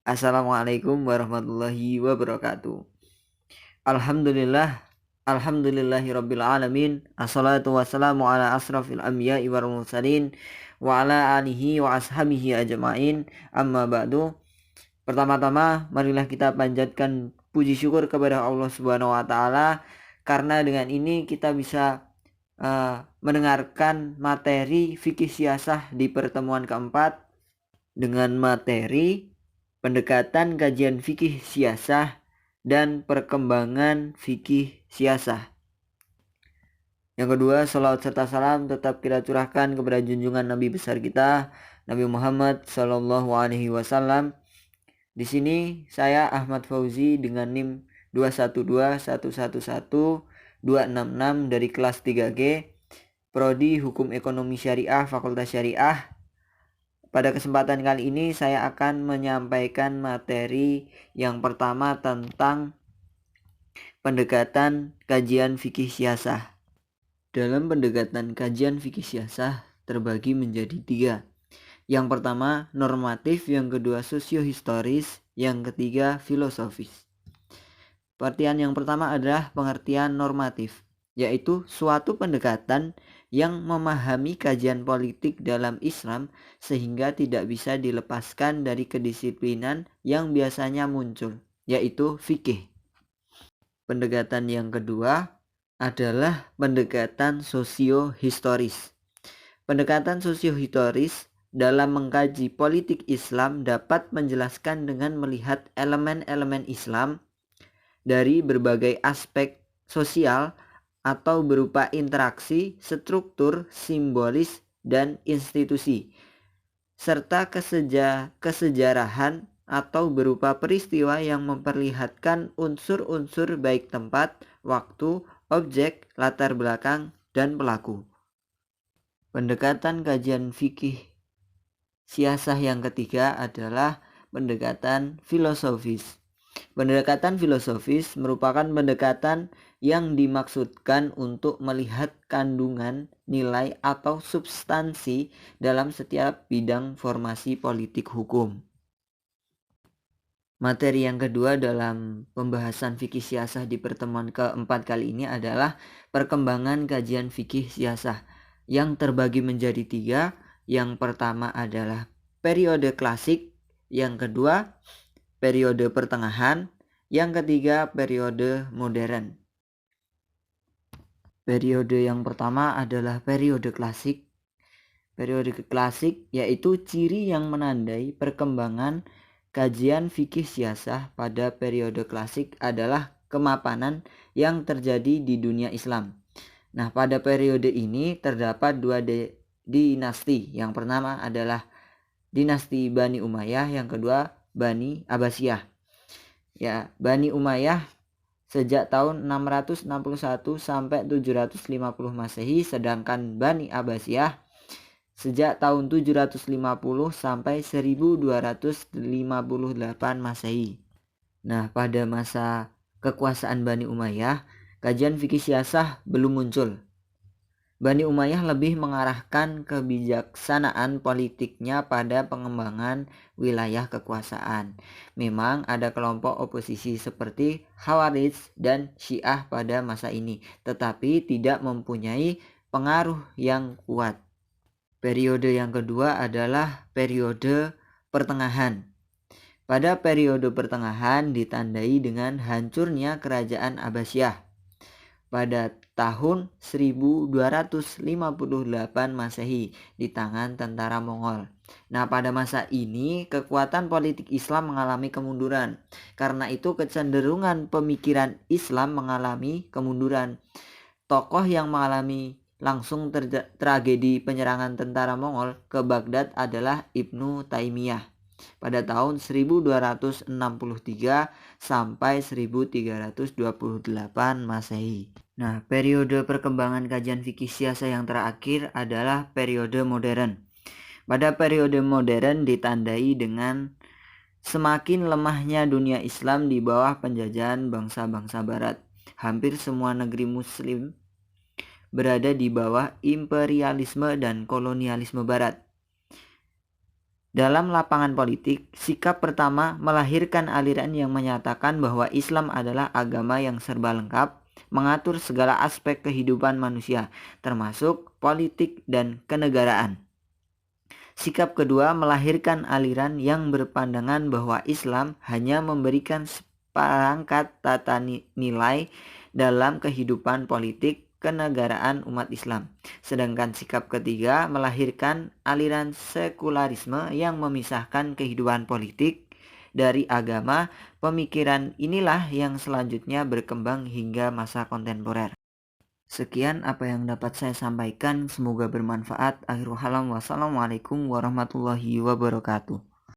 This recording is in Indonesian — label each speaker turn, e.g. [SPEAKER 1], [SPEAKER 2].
[SPEAKER 1] Assalamualaikum warahmatullahi wabarakatuh. Alhamdulillah, alhamdulillahirabbil alamin. Assalatu wassalamu ala asrafil anbiya'i wal mursalin wa ala alihi wa ashabihi ajmain. Amma ba'du. Pertama-tama marilah kita panjatkan puji syukur kepada Allah Subhanahu wa taala karena dengan ini kita bisa mendengarkan materi fikih siasah di pertemuan keempat dengan materi pendekatan kajian fikih siasah dan perkembangan fikih siasah. Yang kedua, salawat serta salam tetap kita curahkan kepada junjungan Nabi besar kita, Nabi Muhammad SAW. Di sini saya Ahmad Fauzi dengan NIM 2121111266 dari kelas 3G, Prodi Hukum Ekonomi Syariah, Fakultas Syariah. Pada kesempatan kali ini saya akan menyampaikan materi yang pertama tentang pendekatan kajian fikih siasah. Dalam pendekatan kajian fikih siasah terbagi menjadi 3. Yang pertama normatif, yang kedua sosiohistoris, yang ketiga filosofis. Pengertian yang pertama adalah pengertian normatif, yaitu suatu pendekatan yang memahami kajian politik dalam Islam sehingga tidak bisa dilepaskan dari kedisiplinan yang biasanya muncul, yaitu fikih. Pendekatan yang kedua adalah pendekatan sosiohistoris. Pendekatan sosiohistoris dalam mengkaji politik Islam dapat menjelaskan dengan melihat elemen-elemen Islam dari berbagai aspek sosial atau berupa interaksi, struktur, simbolis, dan institusi, serta kesejarahan atau berupa peristiwa yang memperlihatkan unsur-unsur baik tempat, waktu, objek, latar belakang, dan pelaku. Pendekatan kajian fikih siasah yang ketiga adalah pendekatan filosofis. Pendekatan filosofis merupakan pendekatan yang dimaksudkan untuk melihat kandungan, nilai, atau substansi dalam setiap bidang formasi politik hukum. Materi yang kedua dalam pembahasan fikih siasah di pertemuan keempat kali ini adalah perkembangan kajian fikih siasah yang terbagi menjadi 3. Yang pertama adalah periode klasik, yang kedua periode pertengahan, yang ketiga periode modern. Periode yang pertama adalah periode klasik. Periode klasik yaitu ciri yang menandai perkembangan kajian fikih siasah pada periode klasik adalah kemapanan yang terjadi di dunia Islam. Nah, pada periode ini terdapat 2 dinasti. Yang pertama adalah dinasti Bani Umayyah, yang kedua Bani Abbasiyah. Ya, Bani Umayyah sejak tahun 661 sampai 750 Masehi, sedangkan Bani Abbasiyah sejak tahun 750 sampai 1258 Masehi. Nah, pada masa kekuasaan Bani Umayyah, kajian fikih siasah belum muncul. Bani Umayyah lebih mengarahkan kebijaksanaan politiknya pada pengembangan wilayah kekuasaan. Memang ada kelompok oposisi seperti Khawarij dan Syiah pada masa ini, tetapi tidak mempunyai pengaruh yang kuat. Periode yang kedua adalah periode pertengahan. Pada periode pertengahan ditandai dengan hancurnya kerajaan Abbasiyah pada tahun 1258 Masehi di tangan tentara Mongol. Nah, pada masa ini kekuatan politik Islam mengalami kemunduran. Karena itu kecenderungan pemikiran Islam mengalami kemunduran. Tokoh yang mengalami langsung tragedi penyerangan tentara Mongol ke Baghdad adalah Ibnu Taimiyah pada tahun 1263 sampai 1328 Masehi. Nah, periode perkembangan kajian fikih siasah yang terakhir adalah periode modern. Pada periode modern ditandai dengan semakin lemahnya dunia Islam di bawah penjajahan bangsa-bangsa barat. Hampir semua negeri muslim berada di bawah imperialisme dan kolonialisme barat. Dalam lapangan politik, sikap pertama melahirkan aliran yang menyatakan bahwa Islam adalah agama yang serba lengkap, mengatur segala aspek kehidupan manusia, termasuk politik dan kenegaraan. Sikap kedua melahirkan aliran yang berpandangan bahwa Islam hanya memberikan seperangkat tata nilai dalam kehidupan politik kenegaraan umat Islam. Sedangkan sikap ketiga melahirkan aliran sekularisme yang memisahkan kehidupan politik dari agama. Pemikiran inilah yang selanjutnya berkembang hingga masa kontemporer. Sekian apa yang dapat saya sampaikan, semoga bermanfaat. Akhirul kalam, wassalamualaikum warahmatullahi wabarakatuh.